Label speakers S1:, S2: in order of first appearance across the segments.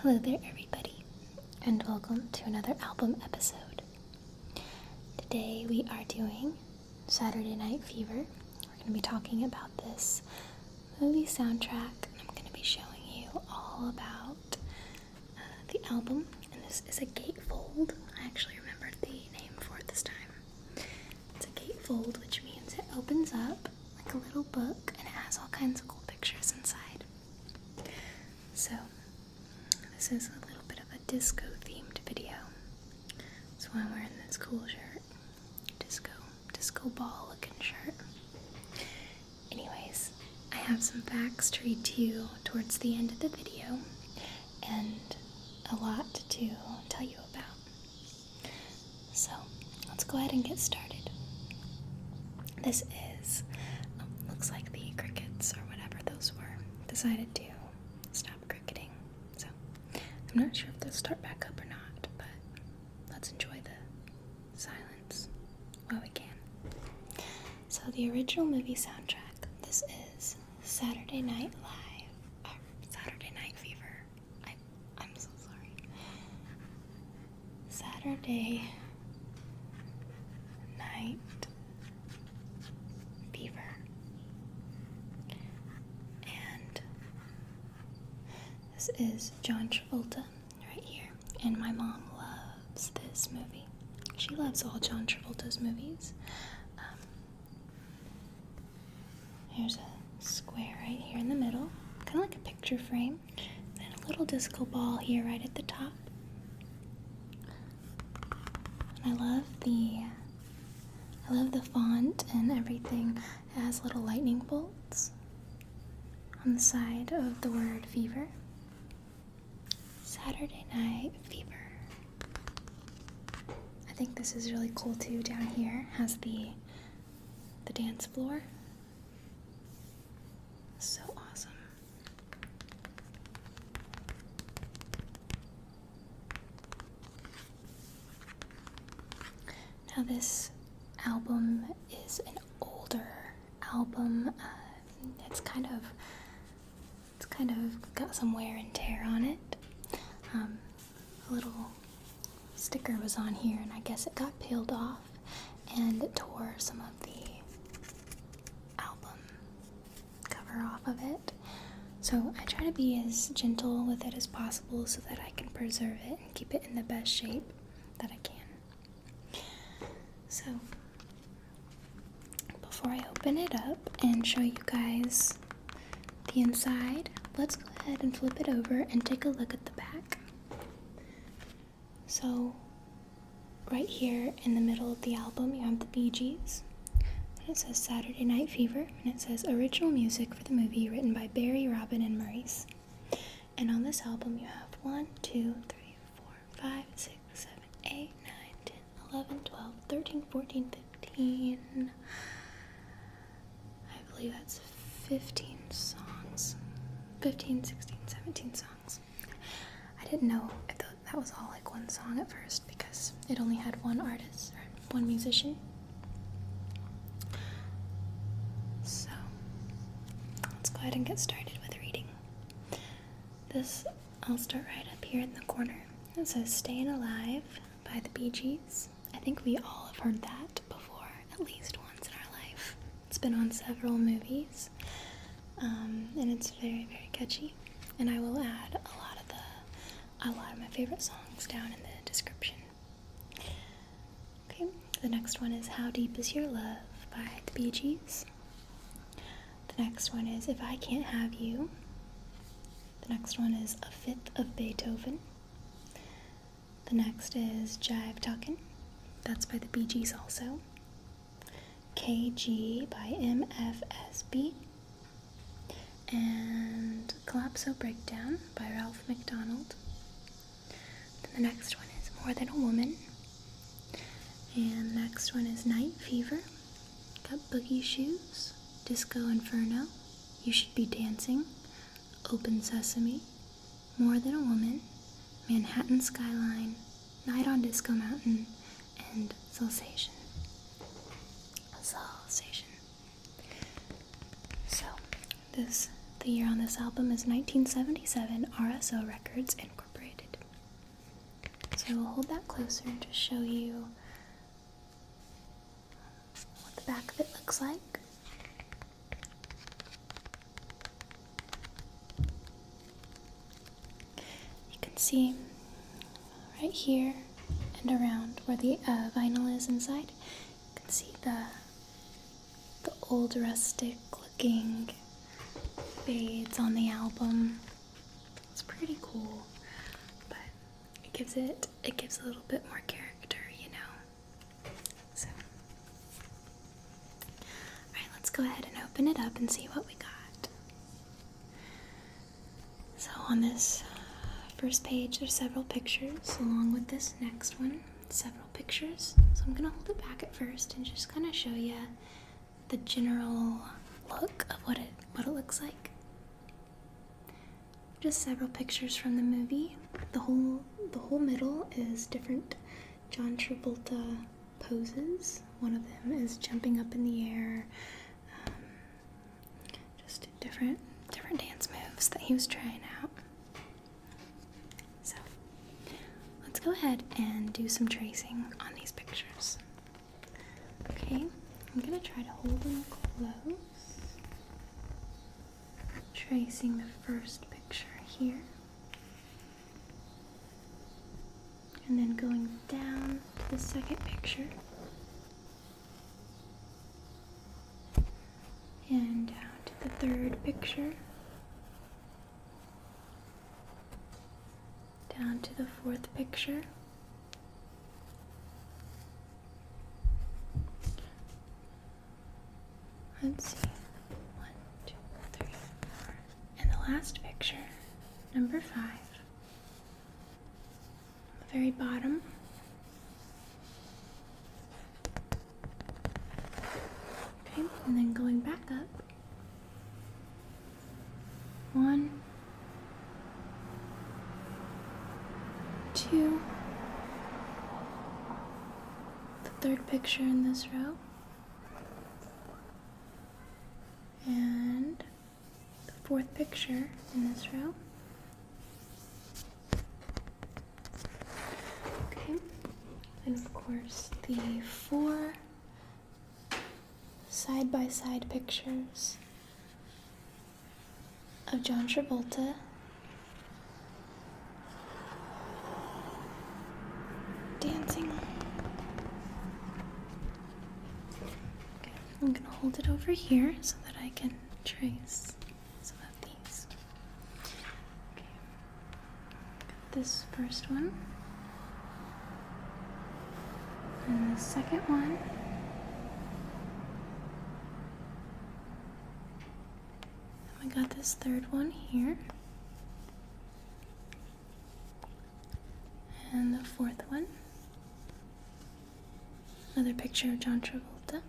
S1: Hello there, everybody, and welcome to another album episode. Today we are doing Saturday Night Fever. We're going to be talking about this movie soundtrack, and I'm going to be showing you all about the album. And this is a gatefold. I actually remembered the name for it this time. It's a gatefold, which means it opens up like a little book, and it has all kinds of cool pictures inside. So, this is a little bit of a disco-themed video. That's why I'm wearing this cool shirt. Disco ball-looking shirt. Anyways, I have some facts to read to you towards the end of the video, and a lot to tell you about. So, let's go ahead and get started. This is, looks like the crickets, or whatever those were, decided to stop cricketing. So, I'm not sure if they'll start back up or not, but let's enjoy the silence while we can. So the original movie soundtrack, this is Saturday Night Live, Saturday Night Fever. I'm so sorry. Saturday Night Fever. And this is John Travolta right here, and my mom loves this movie. She loves all John Travolta's movies. Here's a square right here in the middle, kind of like a picture frame, and a little disco ball here right at the top. And I love the font and everything. It has little lightning bolts on the side of the word fever. Saturday Night Fever. I think this is really cool too. Down here has the dance floor. So awesome. Now this album is an older album. It's kind of got some wear and tear on it. A little sticker was on here, and I guess it got peeled off and it tore some of the album cover off of it. So I try to be as gentle with it as possible so that I can preserve it and keep it in the best shape that I can. So before I open it up and show you guys the inside, let's go ahead and flip it over and take a look at the back. So right here in the middle of the album, you have the Bee Gees. And it says Saturday Night Fever, and it says original music for the movie written by Barry, Robin, and Maurice. And on this album, you have 1, 2, 3, 4, 5, 6, 7, 8, 9, 10, 11, 12, 13, 14, 15. I believe that's 15 songs. 15, 16, 17 songs. I didn't know if that was all like one song at first because it only had one artist or one musician. So let's go ahead and get started with reading. I'll start right up here in the corner. It says Stayin' Alive by the Bee Gees. I think we all have heard that before, at least once in our life. It's been on several movies, and it's very, very catchy. And I will add a lot of my favorite songs down in the description. Okay, the next one is How Deep Is Your Love by the Bee Gees. The next one is If I Can't Have You. The next one is A Fifth of Beethoven. The next is Jive Talkin'. That's by the Bee Gees also. KG by MFSB. And Calypso Breakdown by Ralph McDonald. Then the next one is More Than a Woman. And the next one is Night Fever. Got Boogie Shoes, Disco Inferno, You Should Be Dancing, Open Sesame, More Than a Woman, Manhattan Skyline, Night on Disco Mountain, and Salsation. So, the year on this album is 1977, RSO Records Incorporated. So we'll hold that closer and just show you what the back of it looks like. You can see right here and around where the vinyl is inside, you can see the old rustic looking fades on the album. It's pretty cool, but it gives a little bit more character, you know. So, alright, let's go ahead and open it up and see what we got. So on this first page, there's several pictures, along with this next one, several pictures. So I'm gonna hold it back at first and just kind of show you the general look of what it looks like. Just several pictures from the movie. The whole middle is different John Travolta poses. One of them is jumping up in the air. Just different dance moves that he was trying out. So let's go ahead and do some tracing on these pictures. Okay, I'm gonna try to hold them close. Tracing the first picture here. And then going down to the second picture. And down to the third picture. Down to the fourth picture. Let's see. 1, 2, 3, 4. And the last picture, number 5. On the very bottom. Okay, and then going back up. 1, 2. The third picture in this row. And the fourth picture in this row. Okay, and of course the 4 side-by-side pictures of John Travolta dancing. Okay, I'm gonna hold it over here so that I can trace some of these. Okay, got this first one, and the second one, and we got this third one here, and the fourth one. Another picture of John Travolta.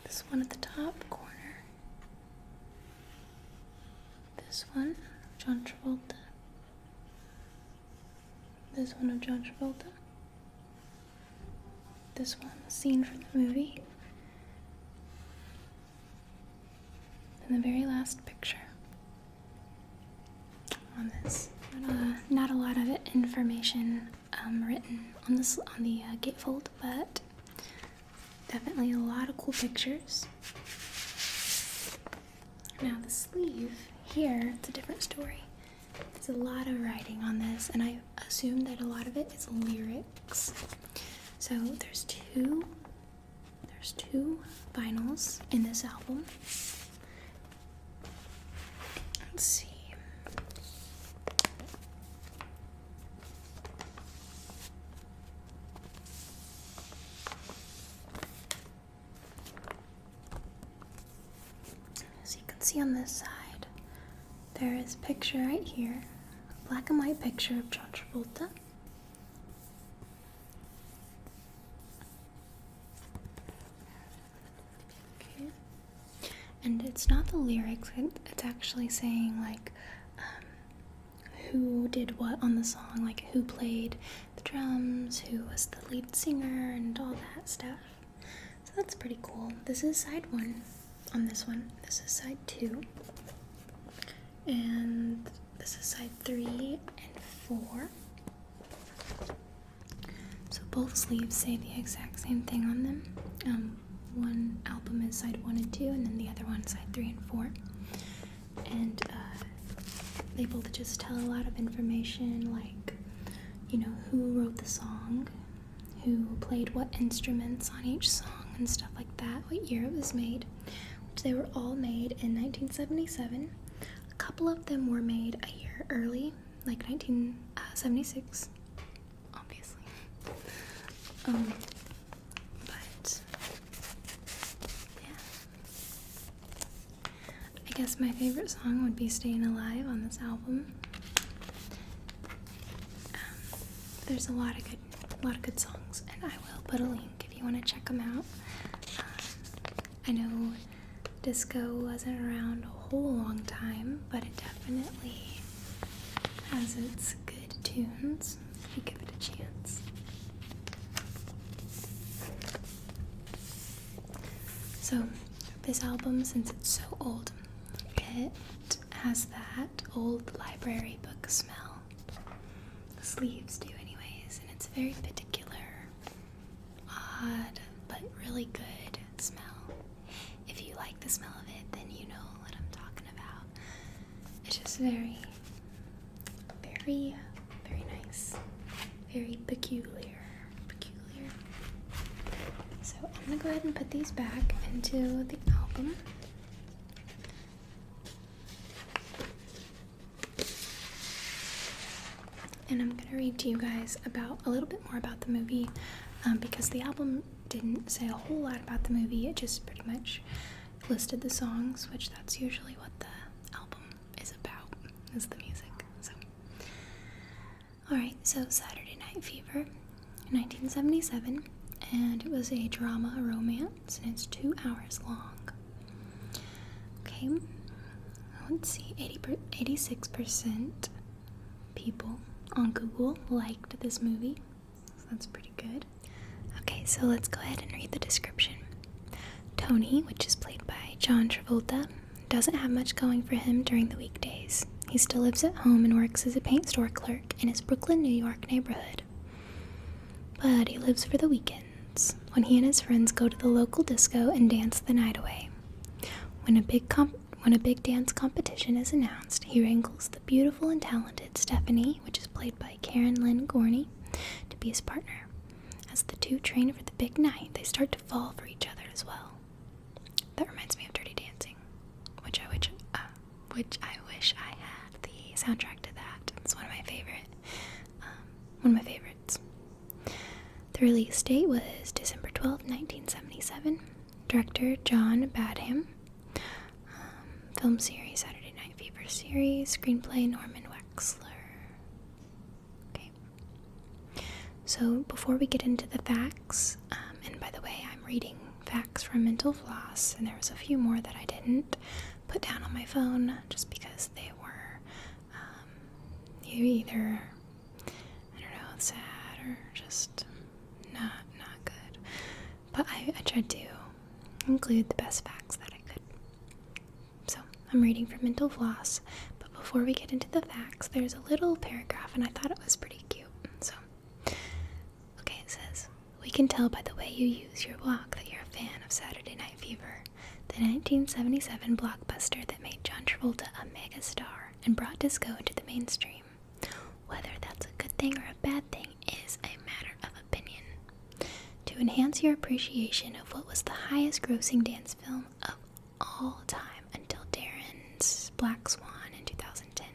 S1: This one at the top corner. This one, John Travolta. This one of John Travolta. This one, a scene from the movie. And the very last picture on this. Not a lot of information written on the gatefold, but definitely a lot of cool pictures. Now the sleeve here, it's a different story. There's a lot of writing on this, and I assume that a lot of it is lyrics. So there's two vinyls in this album. Let's see. See on this side, there is a picture right here, a black and white picture of John Travolta. Okay, and it's not the lyrics; it's actually saying like who did what on the song, like who played the drums, who was the lead singer, and all that stuff. So that's pretty cool. This is side 1. On this one, this is side 2, and the this is side 3 and 4. So both sleeves say the exact same thing on them. One album is side 1 and 2, and then the other one side 3 and 4. And they both just tell a lot of information, like, who wrote the song, who played what instruments on each song and stuff like that, what year it was made, which they were all made in 1977. A couple of them were made a year early, like 1976, obviously. But yeah, I guess my favorite song would be Staying Alive on this album. There's a lot of good songs, and I will put a link if you want to check them out. I know disco wasn't around a whole long time, but it definitely has its good tunes if you give it a chance. So this album, since it's so old, it has that old library book smell. The sleeves do anyways, and it's a very particular, odd, but really good smell. If you like the smell of it, then you know what I'm talking about. It's just very, very, very nice. Very peculiar. So I'm gonna go ahead and put these back into the album. And I'm gonna read to you guys about a little bit more about the movie, because the album didn't say a whole lot about the movie. It just pretty much listed the songs, which that's usually what the album is about, is the music. So, alright, so Saturday Night Fever, 1977, and it was a drama, a romance, and it's 2 hours long. Okay, let's see, 86% people on Google liked this movie, so that's pretty good. Okay, so let's go ahead and read the description. Tony, which is played by John Travolta, doesn't have much going for him during the weekdays. He still lives at home and works as a paint store clerk in his Brooklyn, New York neighborhood. But he lives for the weekends, when he and his friends go to the local disco and dance the night away. When a big dance competition is announced, he wrangles the beautiful and talented Stephanie, which is played by Karen Lynn Gorney, to be his partner. As the two train for the big night, they start to fall for each other as well. That reminds me of Dirty Dancing, which I wish I had the soundtrack to that. It's one of my favorites. The release date was December 12, 1977. Director John Badham. Film series Saturday Night Fever series. Screenplay Norman Wexler. Okay. So before we get into the facts, and by the way, I'm reading facts from Mental Floss, and there was a few more that I didn't put down on my phone just because they were either, I don't know, sad or just not good. But I tried to include the best facts that I could. So I'm reading from Mental Floss, but before we get into the facts, there's a little paragraph, and I thought it was pretty cute. So, okay, it says, "We can tell by the way you use your walk that you're a fan of Saturday Night Fever, the 1977 blockbuster that made John Travolta a mega star and brought disco into the mainstream. Whether that's a good thing or a bad thing is a matter of opinion. To enhance your appreciation of what was the highest grossing dance film of all time until Darren's Black Swan in 2010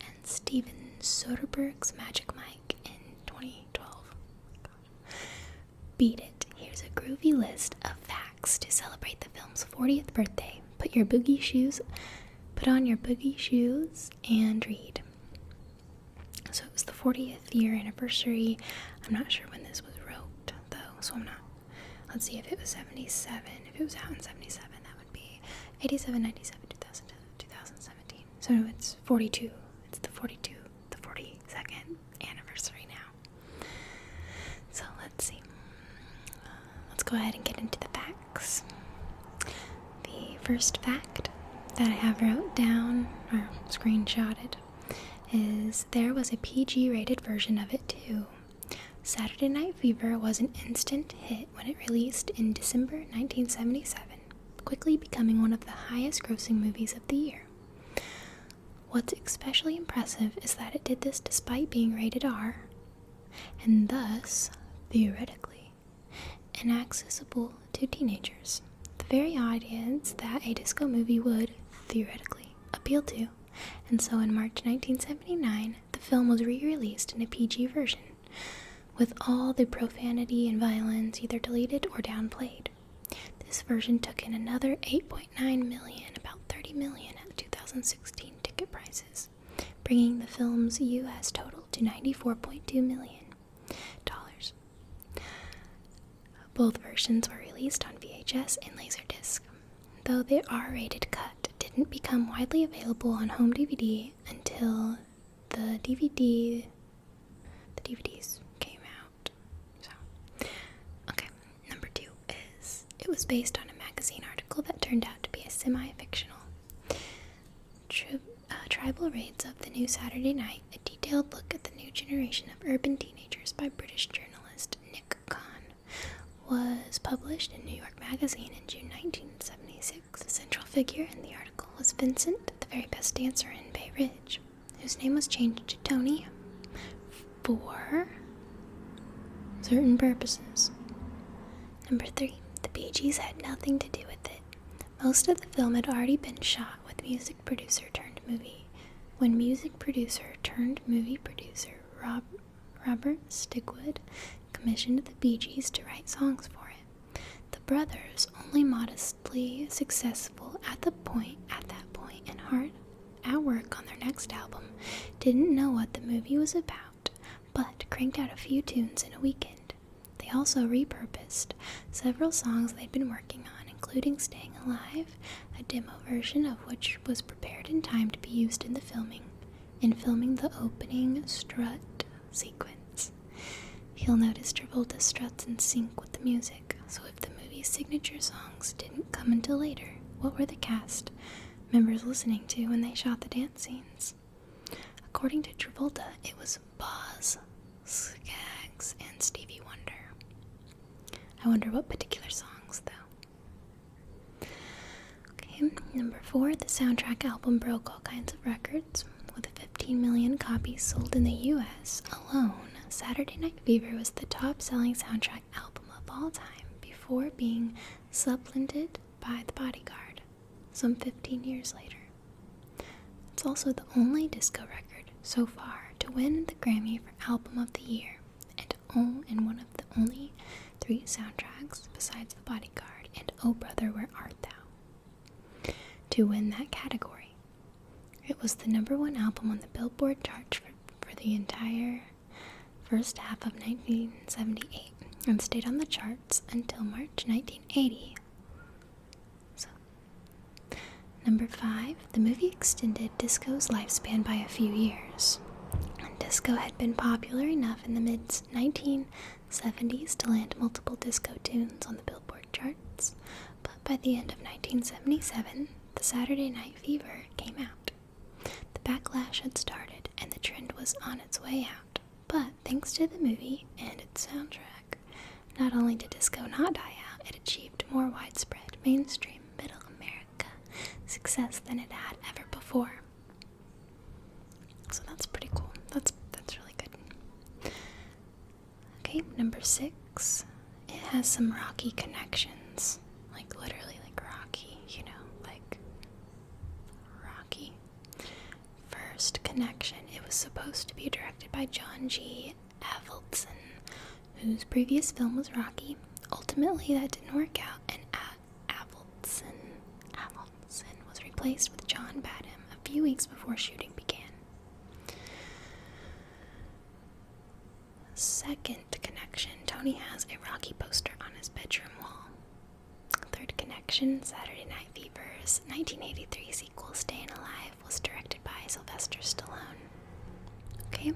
S1: and Steven Soderbergh's Magic Mike in 2012. Beat it. Here's a groovy list of facts to celebrate the film's 40th birthday. Put on your boogie shoes and read." So it was the 40th year anniversary. I'm not sure when this was wrote, though, so I'm not. Let's see, if it was 77, if it was out in 77, that would be 87, 97, 2000, 2017. So it's 42. It's the 42nd anniversary now. So let's see. Let's go ahead and get into the facts. The first fact that I have wrote down or screenshotted is there was a PG-rated version of it too. Saturday Night Fever was an instant hit when it released in December 1977, quickly becoming one of the highest-grossing movies of the year. What's especially impressive is that it did this despite being rated R, and thus, theoretically, inaccessible to teenagers, the very audience that a disco movie would, theoretically, appeal to. And so in March 1979, the film was re-released in a PG version, with all the profanity and violence either deleted or downplayed. This version took in another $8.9 million, about $30 million at 2016 ticket prices, bringing the film's U.S. total to $94.2 million. Both versions were released on VHS and Laserdisc, though the R-rated cut didn't become widely available on home DVD until the DVDs came out. Number 2 is, it was based on a magazine article that turned out to be a semi-fictional. Tribal Raids of the New Saturday Night, a detailed look at the new generation of urban teenagers by British journalist Nick Kahn, was published in New York Magazine in June 1976. The central figure in the article was Vincent, the very best dancer in Bay Ridge, whose name was changed to Tony for certain purposes. Number 3, the Bee Gees had nothing to do with it. Most of the film had already been shot with music producer turned movie producer Robert Stigwood commissioned the Bee Gees to write songs for it. The brothers, only modestly successful at that point and hard at work on their next album, didn't know what the movie was about, but cranked out a few tunes in a weekend. They also repurposed several songs they'd been working on, including Staying Alive, a demo version of which was prepared in time to be used in filming the opening strut sequence. You'll notice Travolta struts in sync with the music, so if the movie's signature songs didn't come until later, what were the cast members listening to when they shot the dance scenes? According to Travolta, it was Boz, Skaggs, and Stevie Wonder. I wonder what particular songs, though. Okay, number 4, the soundtrack album broke all kinds of records. With 15 million copies sold in the U.S. alone, Saturday Night Fever was the top-selling soundtrack album of all time before being supplanted by The Bodyguard some 15 years later. It's also the only disco record so far to win the Grammy for Album of the Year, and one of the only 3 soundtracks besides The Bodyguard and Oh Brother Where Art Thou to win that category. It was the number 1 album on the Billboard chart for the entire first half of 1978 and stayed on the charts until March 1980. Number 5, the movie extended disco's lifespan by a few years. Disco had been popular enough in the mid-1970s to land multiple disco tunes on the Billboard charts, but by the end of 1977, the Saturday Night Fever came out. The backlash had started, and the trend was on its way out. But thanks to the movie and its soundtrack, not only did disco not die out, it achieved more widespread mainstream middle America success than it had ever before. So that's pretty cool. That's really good. Okay, number 6. It has some Rocky connections. Like literally like Rocky, like Rocky. First connection, it was supposed to be directed by John G. Avildsen, whose previous film was Rocky. Ultimately, that didn't work out, and Avildsen was replaced with John Badham a few weeks before shooting began. Second connection, Tony has a Rocky poster on his bedroom wall. Third connection, Saturday Night Fever's 1983 sequel, Staying Alive, was directed by Sylvester Stallone. Okay,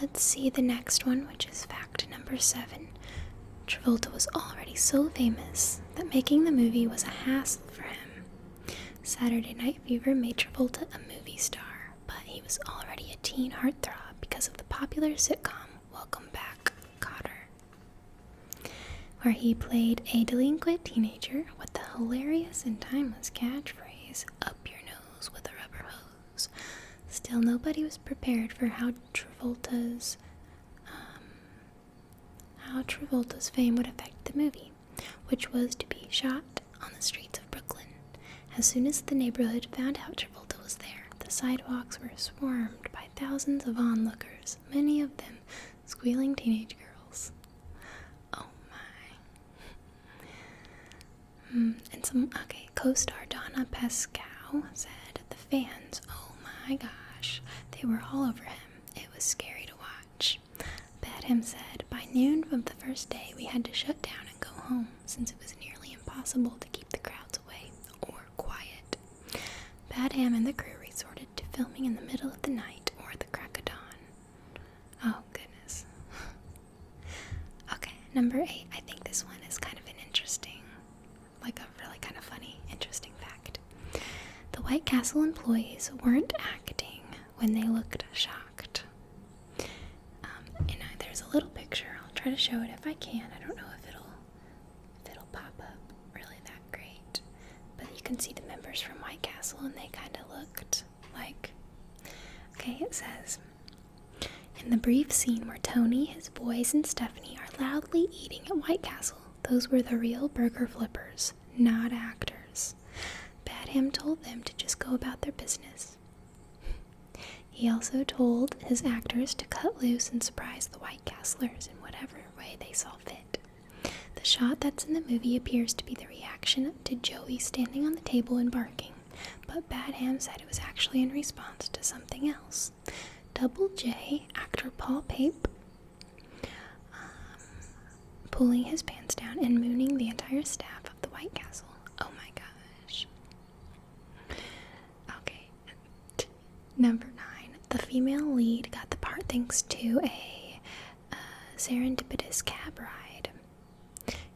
S1: let's see the next one, which is fact number 7. Travolta was already so famous that making the movie was a hassle for him. Saturday Night Fever made Travolta a movie star, but he was already a teen heartthrob because of the popular sitcom Welcome Back, Kotter, where he played a delinquent teenager with the hilarious and timeless catchphrase, "Up your nose with a rubber hose." Still, nobody was prepared for how Travolta's fame would affect the movie, which was to be shot on the streets of Brooklyn. As soon as the neighborhood found out Travolta was there, the sidewalks were swarmed by thousands of onlookers, many of them squealing teenage girls. Oh my. Co-star Donna Pascal said the fans, oh my gosh, they were all over him. It was scary to watch. Badham said, by noon of the first day, we had to shut down and go home, since it was nearly impossible to keep the crowds away or quiet. Badham and the crew resorted to filming in the middle of the night or the crack of dawn. Oh, goodness. Okay, number 8. I think this one is kind of an interesting, like a really kind of funny, interesting fact. The White Castle employees weren't acting when they looked shocked. There's a little picture. I'll try to show it if I can. I don't know if it'll pop up really that great. But you can see the members from White Castle, and they kind of looked like... Okay, it says, in the brief scene where Tony, his boys, and Stephanie are loudly eating at White Castle, those were the real burger flippers, not actors. Badham told them to just go about their business. He also told his actors to cut loose and surprise the White Castlers in whatever way they saw fit. The shot that's in the movie appears to be the reaction to Joey standing on the table and barking, but Badham said it was actually in response to something else. Double J, actor Paul Pape, pulling his pants down and mooning the entire staff of the White Castle. Oh my gosh. Okay. Number 9. The female lead got the part thanks to a serendipitous cab ride,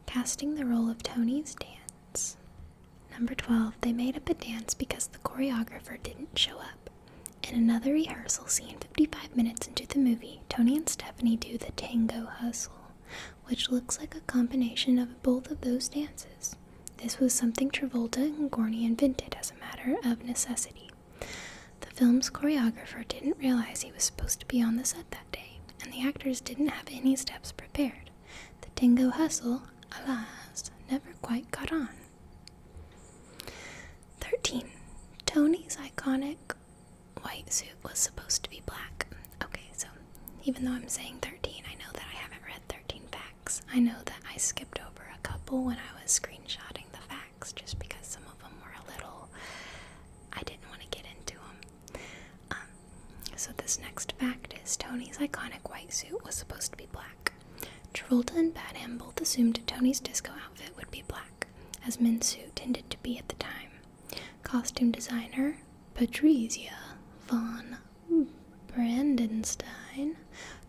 S1: casting the role of Tony's dance. Number 12. They made up a dance because the choreographer didn't show up. In another rehearsal scene 55 minutes into the movie, Tony and Stephanie do the tango hustle, which looks like a combination of both of those dances. This was something Travolta and Gorney invented as a matter of necessity. The film's choreographer didn't realize he was supposed to be on the set that day, and the actors didn't have any steps prepared. The tango hustle, alas, never quite caught on. 13. Tony's iconic white suit was supposed to be black. Okay, so even though I'm saying 13, I know that I haven't read 13 facts. I know that I skipped over a couple when I was screenshotting the facts, just because some of them were a little... I didn't want to get into them. So this next fact is Tony's iconic white suit was supposed to be black. Travolta and Badham both assumed Tony's disco outfit would be black, as men's suit tended to be at the time. Costume designer Patricia von Brandenstein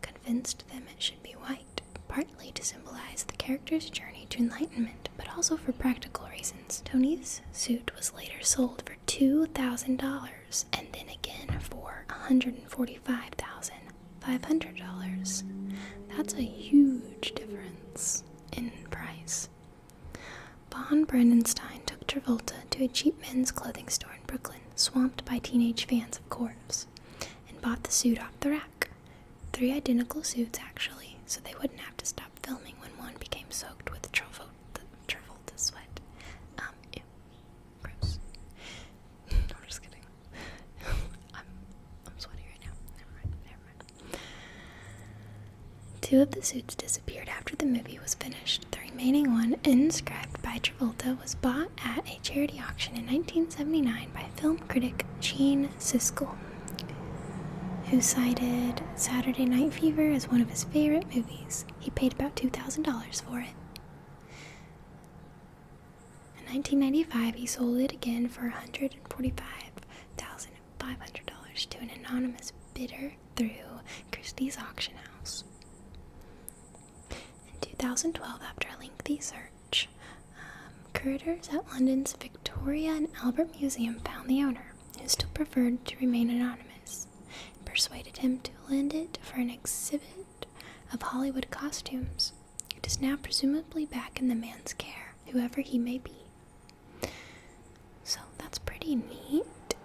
S1: convinced them it should be white, partly to symbolize the character's journey to enlightenment, but also for practical reasons. Tony's suit was later sold for $2,000 and then again for $145,500. That's a huge difference in price. Von Brandenstein took Travolta to a cheap men's clothing store in Brooklyn, swamped by teenage fans of course, and bought the suit off the rack. 3 identical suits, actually, so they wouldn't have to stop filming when one became soaked with Travolta sweat. Ew. Gross. I'm just kidding. I'm sweaty right now. Never mind. 2 of the suits disappeared after the movie was finished. The remaining one, inscribed by Travolta, was bought at a charity auction in 1979 by film critic Gene Siskel, who cited Saturday Night Fever as one of his favorite movies. He paid about $2,000 for it. In 1995, he sold it again for $145,500 to an anonymous bidder through Christie's auction house. In 2012, after a lengthy search, curators at London's Victoria and Albert Museum found the owner, who still preferred to remain anonymous. persuaded him to lend it for an exhibit of Hollywood costumes. It is now presumably back in the man's care, whoever he may be. So that's pretty neat.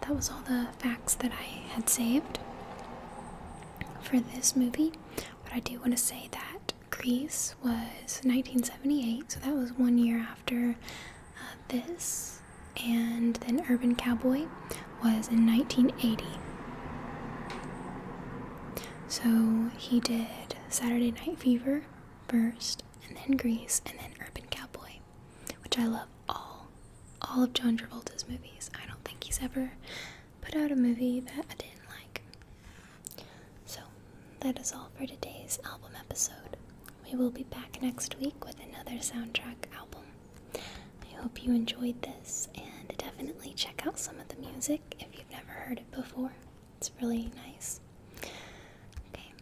S1: That was all the facts that I had saved for this movie. But I do want to say that Grease was 1978, so that was 1 year after this. And then Urban Cowboy was in 1980. So he did Saturday Night Fever first, and then Grease, and then Urban Cowboy, which I love all of John Travolta's movies. I don't think he's ever put out a movie that I didn't like. So that is all for today's album episode. We will be back next week with another soundtrack album. I hope you enjoyed this, and definitely check out some of the music if you've never heard it before. It's really nice. Okay,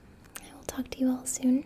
S1: I will talk to you all soon.